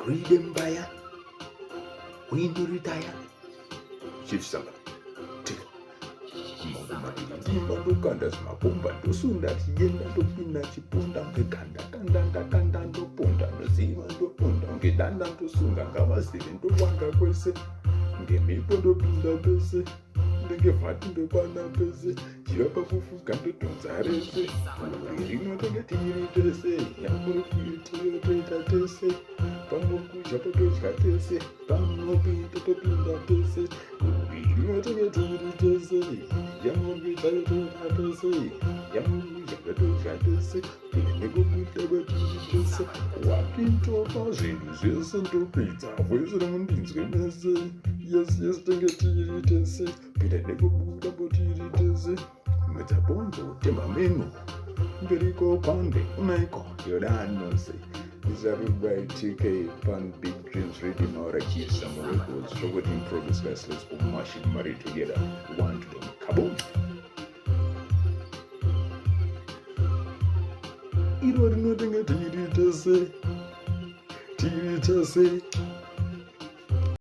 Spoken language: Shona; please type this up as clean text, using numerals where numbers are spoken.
Greed Empire. When to retire? Chief Samba. Ndokanda zvimapomba ndosunda chienda ndopinda chiponda ngeganda kanda ndakanda ndoponda ndoziva ndoponda ngedanda ndosunga ngavazive ndowanga kwese ngemhepo ndopinda pese ndengevhati ndokwana pese chirapa kufuka ndodhonza rese rinotenge tiri tese yamurikuitoyotoita tese pamokudya totodya tese pamopita topinda tese rinotenge tiri tese yamurikuitayotoita tese yamurikudya totodya tese nekukudya kwetiri tese wakintopa zvinhu zvese ndopedza vese remundinzwe mese yes tenge tiri tese pinda nekubuda potiri tese medzabonzo temba meno mberiko pande unaiko yodanose Zarubai TK Pan Big Dreams Radio Noraki some records forwarding progress vessels for machine married together one to them kaboom iro rinotenge tiri tese